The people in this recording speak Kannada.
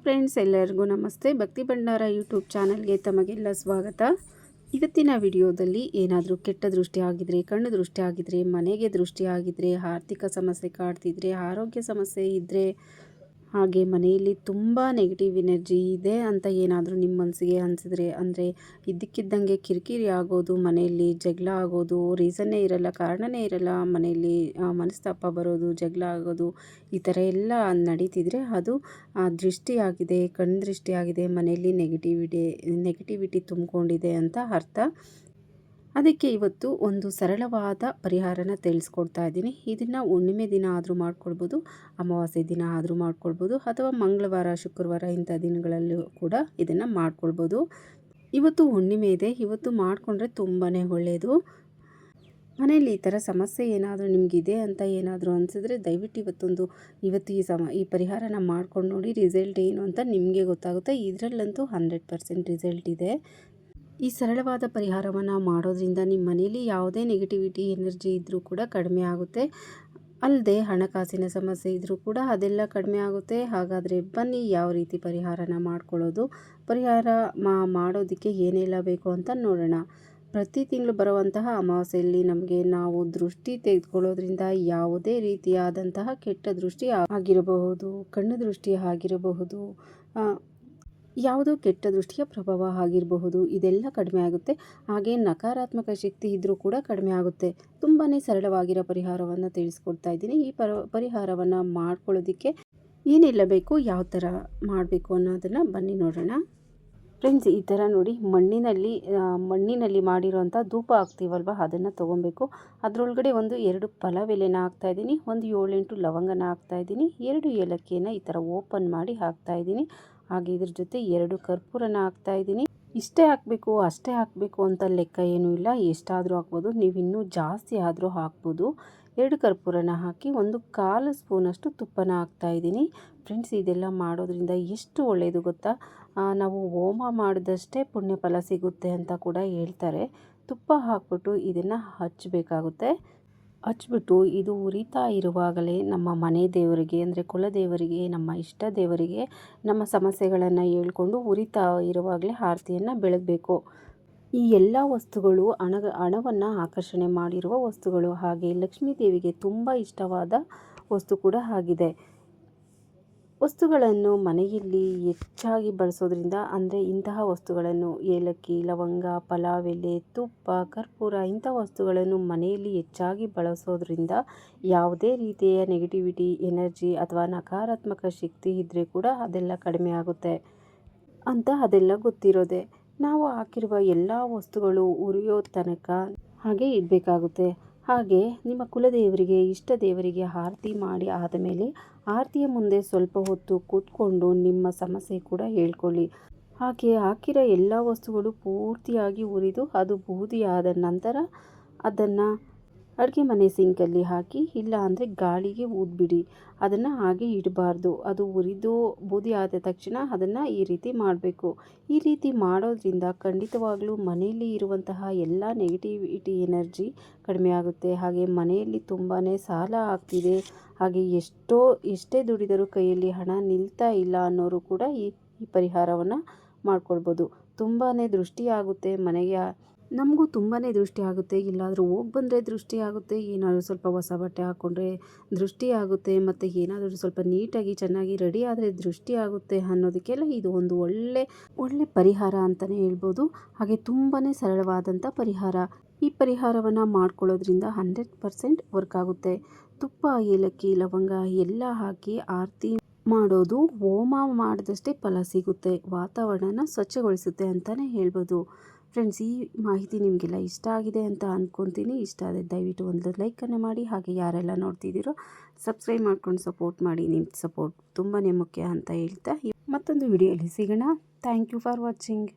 ಫ್ರೆಂಡ್ಸ್, ಎಲ್ಲರಿಗೂ ನಮಸ್ತೆ. ಭಕ್ತಿ ಭಂಡಾರ ಯೂಟ್ಯೂಬ್ ಚಾನಲ್ಗೆ ತಮಗೆಲ್ಲ ಸ್ವಾಗತ. ಇವತ್ತಿನ ವಿಡಿಯೋದಲ್ಲಿ ಏನಾದರೂ ಕೆಟ್ಟ ದೃಷ್ಟಿ ಆಗಿದ್ರೆ, ಕಣ್ಣು ದೃಷ್ಟಿ ಆಗಿದ್ರೆ, ಮನೆಗೆ ದೃಷ್ಟಿ ಆಗಿದ್ರೆ, ಆರ್ಥಿಕ ಸಮಸ್ಯೆ ಕಾಡ್ತಿದ್ರೆ, ಆರೋಗ್ಯ ಸಮಸ್ಯೆ ಇದ್ದರೆ, ಹಾಗೆ ಮನೆಯಲ್ಲಿ ತುಂಬ ನೆಗೆಟಿವ್ ಎನರ್ಜಿ ಇದೆ ಅಂತ ಏನಾದರೂ ನಿಮ್ಮ ಮನಸ್ಸಿಗೆ ಅನಿಸಿದ್ರೆ, ಅಂದರೆ ಇದ್ದಕ್ಕಿದ್ದಂಗೆ ಕಿರಿಕಿರಿ ಆಗೋದು, ಮನೆಯಲ್ಲಿ ಜಗಳ ಆಗೋದು, ರೀಸನ್ನೇ ಇರಲ್ಲ, ಕಾರಣನೇ ಇರಲ್ಲ, ಮನೆಯಲ್ಲಿ ಮನಸ್ತಾಪ ಬರೋದು, ಜಗಳ ಆಗೋದು, ಈ ಥರ ಎಲ್ಲ ನಡೀತಿದ್ರೆ ಅದು ದೃಷ್ಟಿಯಾಗಿದೆ, ಕಣ್ಣು ದೃಷ್ಟಿಯಾಗಿದೆ, ಮನೆಯಲ್ಲಿ ನೆಗೆಟಿವಿಟಿ ತುಂಬಿಕೊಂಡಿದೆ ಅಂತ ಅರ್ಥ. ಅದಕ್ಕೆ ಇವತ್ತು ಒಂದು ಸರಳವಾದ ಪರಿಹಾರನ ತಿಳಿಸ್ಕೊಡ್ತಾ ಇದ್ದೀನಿ. ಇದನ್ನು ಹುಣ್ಣಿಮೆ ದಿನ ಆದರೂ ಮಾಡ್ಕೊಳ್ಬೋದು, ಅಮಾವಾಸ್ಯೆ ದಿನ ಆದರೂ ಮಾಡ್ಕೊಳ್ಬೋದು, ಅಥವಾ ಮಂಗಳವಾರ, ಶುಕ್ರವಾರ ಇಂಥ ದಿನಗಳಲ್ಲೂ ಕೂಡ ಇದನ್ನು ಮಾಡ್ಕೊಳ್ಬೋದು. ಇವತ್ತು ಹುಣ್ಣಿಮೆ ಇದೆ, ಇವತ್ತು ಮಾಡಿಕೊಂಡ್ರೆ ತುಂಬಾ ಒಳ್ಳೆಯದು. ಮನೆಯಲ್ಲಿ ಈ ಥರ ಸಮಸ್ಯೆ ಏನಾದರೂ ನಿಮಗಿದೆ ಅಂತ ಏನಾದರೂ ಅನಿಸಿದ್ರೆ ದಯವಿಟ್ಟು ಇವತ್ತು ಈ ಪರಿಹಾರನ ಮಾಡ್ಕೊಂಡು ನೋಡಿ. ರಿಸಲ್ಟ್ ಏನು ಅಂತ ನಿಮಗೆ ಗೊತ್ತಾಗುತ್ತೆ. ಇದರಲ್ಲಂತೂ 100% ರಿಸಲ್ಟ್ ಇದೆ. ಈ ಸರಳವಾದ ಪರಿಹಾರವನ್ನು ಮಾಡೋದ್ರಿಂದ ನಿಮ್ಮ ಮನೆಯಲ್ಲಿ ಯಾವುದೇ ನೆಗೆಟಿವಿಟಿ ಎನರ್ಜಿ ಇದ್ದರೂ ಕೂಡ ಕಡಿಮೆ ಆಗುತ್ತೆ. ಅಲ್ಲದೆ ಹಣಕಾಸಿನ ಸಮಸ್ಯೆ ಇದ್ದರೂ ಕೂಡ ಅದೆಲ್ಲ ಕಡಿಮೆ ಆಗುತ್ತೆ. ಹಾಗಾದರೆ ಬನ್ನಿ ಯಾವ ರೀತಿ ಪರಿಹಾರನ ಮಾಡ್ಕೊಳ್ಳೋದು, ಪರಿಹಾರ ಮಾಡೋದಕ್ಕೆ ಏನೆಲ್ಲ ಬೇಕು ಅಂತ ನೋಡೋಣ. ಪ್ರತಿ ತಿಂಗಳು ಬರುವಂತಹ ಅಮಾವಾಸ್ಯೆಯಲ್ಲಿ ನಾವು ದೃಷ್ಟಿ ತೆಗೆದುಕೊಳ್ಳೋದ್ರಿಂದ ಯಾವುದೇ ರೀತಿಯಾದಂತಹ ಕೆಟ್ಟ ದೃಷ್ಟಿ ಆಗಿರಬಹುದು, ಕಣ್ಣು ದೃಷ್ಟಿ ಆಗಿರಬಹುದು, ಯಾವುದೋ ಕೆಟ್ಟ ದೃಷ್ಟಿಯ ಪ್ರಭಾವ ಆಗಿರಬಹುದು, ಇದೆಲ್ಲ ಕಡಿಮೆ ಆಗುತ್ತೆ. ಹಾಗೆ ನಕಾರಾತ್ಮಕ ಶಕ್ತಿ ಇದ್ದರೂ ಕೂಡ ಕಡಿಮೆ ಆಗುತ್ತೆ. ತುಂಬಾ ಸರಳವಾಗಿರೋ ಪರಿಹಾರವನ್ನು ತಿಳಿಸ್ಕೊಡ್ತಾ ಇದ್ದೀನಿ. ಈ ಪರಿಹಾರವನ್ನು ಮಾಡ್ಕೊಳ್ಳೋದಕ್ಕೆ ಏನೆಲ್ಲ ಬೇಕು, ಯಾವ ಥರ ಮಾಡಬೇಕು ಅನ್ನೋದನ್ನು ಬನ್ನಿ ನೋಡೋಣ. ಫ್ರೆಂಡ್ಸ್, ಈ ಥರ ನೋಡಿ, ಮಣ್ಣಿನಲ್ಲಿ ಮಾಡಿರೋಂಥ ಧೂಪ ಹಾಕ್ತೀವಲ್ವ, ಅದನ್ನು ತೊಗೊಬೇಕು. ಅದರೊಳಗಡೆ 2 ಪಲಾವೆಲೆನ ಹಾಕ್ತಾಯಿದ್ದೀನಿ, 7-8 ಲವಂಗನ ಹಾಕ್ತಾಯಿದ್ದೀನಿ, 2 ಏಲಕ್ಕಿಯನ್ನು ಈ ಥರ ಓಪನ್ ಮಾಡಿ ಹಾಕ್ತಾಯಿದ್ದೀನಿ. ಹಾಗೆ ಇದ್ರ ಜೊತೆ 2 ಕರ್ಪೂರನ ಹಾಕ್ತಾಯಿದ್ದೀನಿ. ಇಷ್ಟೇ ಹಾಕಬೇಕು, ಅಷ್ಟೇ ಹಾಕಬೇಕು ಅಂತ ಲೆಕ್ಕ ಏನೂ ಇಲ್ಲ, ಎಷ್ಟಾದರೂ ಹಾಕ್ಬೋದು, ನೀವು ಇನ್ನೂ ಜಾಸ್ತಿ ಆದರೂ ಹಾಕ್ಬೋದು. 2 ಕರ್ಪೂರನ ಹಾಕಿ 1/4 ಸ್ಪೂನಷ್ಟು ತುಪ್ಪನ ಹಾಕ್ತಾಯಿದ್ದೀನಿ. ಫ್ರೆಂಡ್ಸ್, ಇದೆಲ್ಲ ಮಾಡೋದ್ರಿಂದ ಎಷ್ಟು ಒಳ್ಳೆಯದು ಗೊತ್ತಾ, ನಾವು ಹೋಮ ಮಾಡಿದಷ್ಟೇ ಪುಣ್ಯ ಫಲ ಸಿಗುತ್ತೆ ಅಂತ ಕೂಡ ಹೇಳ್ತಾರೆ. ತುಪ್ಪ ಹಾಕ್ಬಿಟ್ಟು ಇದನ್ನು ಹಚ್ಚಬೇಕಾಗುತ್ತೆ. ಹಚ್ಬಿಟ್ಟು ಇದು ಉರಿತಾ ಇರುವಾಗಲೇ ನಮ್ಮ ಮನೆ ದೇವರಿಗೆ, ಅಂದರೆ ಕುಲದೇವರಿಗೆ, ನಮ್ಮ ಇಷ್ಟ ದೇವರಿಗೆ ನಮ್ಮ ಸಮಸ್ಯೆಗಳನ್ನು ಹೇಳ್ಕೊಂಡು ಉರಿತಾ ಇರುವಾಗಲೇ ಆರತಿಯನ್ನು ಬೆಳಗಬೇಕು. ಈ ಎಲ್ಲ ವಸ್ತುಗಳು ಹಣವನ್ನು ಆಕರ್ಷಣೆ ಮಾಡಿರುವ ವಸ್ತುಗಳು. ಹಾಗೆ ಲಕ್ಷ್ಮೀ ದೇವಿಗೆ ತುಂಬ ಇಷ್ಟವಾದ ವಸ್ತು ಕೂಡ ಆಗಿದೆ. ವಸ್ತುಗಳನ್ನು ಮನೆಯಲ್ಲಿ ಹೆಚ್ಚಾಗಿ ಬಳಸೋದ್ರಿಂದ, ಅಂದರೆ ಇಂತಹ ವಸ್ತುಗಳನ್ನು ಏಲಕ್ಕಿ, ಲವಂಗ, ಪಲಾವೆಲೆ, ತುಪ್ಪ, ಕರ್ಪೂರ ಇಂಥ ವಸ್ತುಗಳನ್ನು ಮನೆಯಲ್ಲಿ ಹೆಚ್ಚಾಗಿ ಬಳಸೋದ್ರಿಂದ ಯಾವುದೇ ರೀತಿಯ ನೆಗೆಟಿವಿಟಿ ಎನರ್ಜಿ ಅಥವಾ ನಕಾರಾತ್ಮಕ ಶಕ್ತಿ ಇದ್ದರೆ ಕೂಡ ಅದೆಲ್ಲ ಕಡಿಮೆ ಆಗುತ್ತೆ ಅಂತ ಅದೆಲ್ಲ ಗೊತ್ತಿರೋದೆ. ನಾವು ಹಾಕಿರುವ ಎಲ್ಲ ವಸ್ತುಗಳು ಉರಿಯೋ ತನಕ ಹಾಗೆ ಇಡಬೇಕಾಗುತ್ತೆ. ಹಾಗೆ ನಿಮ್ಮ ಕುಲದೇವರಿಗೆ, ಇಷ್ಟ ದೇವರಿಗೆ ಆರತಿ ಮಾಡಿ ಆದಮೇಲೆ ಆರತಿಯ ಮುಂದೆ ಸ್ವಲ್ಪ ಹೊತ್ತು ಕೂತ್ಕೊಂಡು ನಿಮ್ಮ ಸಮಸ್ಯೆ ಕೂಡ ಹೇಳ್ಕೊಳ್ಳಿ. ಹಾಗೆ ಹಾಕಿರೋ ಎಲ್ಲ ವಸ್ತುಗಳು ಪೂರ್ತಿಯಾಗಿ ಉರಿದು ಅದು ಬೂದಿ ಆದ ನಂತರ ಅದನ್ನು ಅಡುಗೆ ಮನೆ ಸಿಂಕಲ್ಲಿ ಹಾಕಿ, ಇಲ್ಲ ಅಂದರೆ ಗಾಳಿಗೆ ಊದ್ಬಿಡಿ. ಅದನ್ನು ಹಾಗೆ ಇಡಬಾರ್ದು. ಅದು ಉರಿದು ಬೂದಿ ಆದ ತಕ್ಷಣ ಅದನ್ನು ಈ ರೀತಿ ಮಾಡಬೇಕು. ಈ ರೀತಿ ಮಾಡೋದ್ರಿಂದ ಖಂಡಿತವಾಗ್ಲೂ ಮನೆಯಲ್ಲಿ ಇರುವಂತಹ ಎಲ್ಲ ನೆಗೆಟಿವಿಟಿ ಎನರ್ಜಿ ಕಡಿಮೆ ಆಗುತ್ತೆ. ಹಾಗೆ ಮನೆಯಲ್ಲಿ ತುಂಬಾ ಸಾಲ ಆಗ್ತಿದೆ, ಹಾಗೆ ಎಷ್ಟೇ ದುಡಿದರೂ ಕೈಯಲ್ಲಿ ಹಣ ನಿಲ್ತಾ ಇಲ್ಲ ಅನ್ನೋರು ಕೂಡ ಈ ಪರಿಹಾರವನ್ನು ಮಾಡ್ಕೊಳ್ಬೋದು. ತುಂಬಾ ದೃಷ್ಟಿ ಆಗುತ್ತೆ ಮನೆಗೆ, ನಮಗೂ ತುಂಬಾ ದೃಷ್ಟಿ ಆಗುತ್ತೆ. ಎಲ್ಲಾದರೂ ಹೋಗಿ ಬಂದರೆ ದೃಷ್ಟಿ ಆಗುತ್ತೆ, ಏನಾದರೂ ಸ್ವಲ್ಪ ಹೊಸ ಬಟ್ಟೆ ಹಾಕ್ಕೊಂಡ್ರೆ ದೃಷ್ಟಿ ಆಗುತ್ತೆ, ಮತ್ತು ಏನಾದರೂ ಸ್ವಲ್ಪ ನೀಟಾಗಿ ಚೆನ್ನಾಗಿ ರೆಡಿ ಆದರೆ ದೃಷ್ಟಿ ಆಗುತ್ತೆ ಅನ್ನೋದಕ್ಕೆಲ್ಲ ಇದು ಒಂದು ಒಳ್ಳೆ ಪರಿಹಾರ ಅಂತಲೇ ಹೇಳ್ಬೋದು. ಹಾಗೆ ತುಂಬಾ ಸರಳವಾದಂಥ ಪರಿಹಾರ. ಈ ಪರಿಹಾರವನ್ನು ಮಾಡ್ಕೊಳ್ಳೋದ್ರಿಂದ 100% ವರ್ಕ್ ಆಗುತ್ತೆ. ತುಪ್ಪ, ಏಲಕ್ಕಿ, ಲವಂಗ ಎಲ್ಲ ಹಾಕಿ ಆರತಿ ಮಾಡೋದು ಹೋಮ ಮಾಡಿದಷ್ಟೇ ಫಲ ಸಿಗುತ್ತೆ, ವಾತಾವರಣನ ಸ್ವಚ್ಛಗೊಳಿಸುತ್ತೆ ಅಂತಲೇ ಹೇಳ್ಬೋದು. ಫ್ರೆಂಡ್ಸ್, ಈ ಮಾಹಿತಿ ನಿಮಗೆಲ್ಲ ಇಷ್ಟ ಆಗಿದೆ ಅಂತ ಅಂದ್ಕೊತೀನಿ. ಇಷ್ಟ ಆದರೆ ದಯವಿಟ್ಟು ಒಂದು ಲೈಕನ್ನು ಮಾಡಿ. ಹಾಗೆ ಯಾರೆಲ್ಲ ನೋಡ್ತಿದ್ದೀರೋ ಸಬ್ಸ್ಕ್ರೈಬ್ ಮಾಡ್ಕೊಂಡು ಸಪೋರ್ಟ್ ಮಾಡಿ. ನಿಮ್ಮ ಸಪೋರ್ಟ್ ತುಂಬಾ ಮುಖ್ಯ ಅಂತ ಹೇಳ್ತಾ ಮತ್ತೊಂದು ವಿಡಿಯೋಲಿ ಸಿಗೋಣ. Thank you for watching.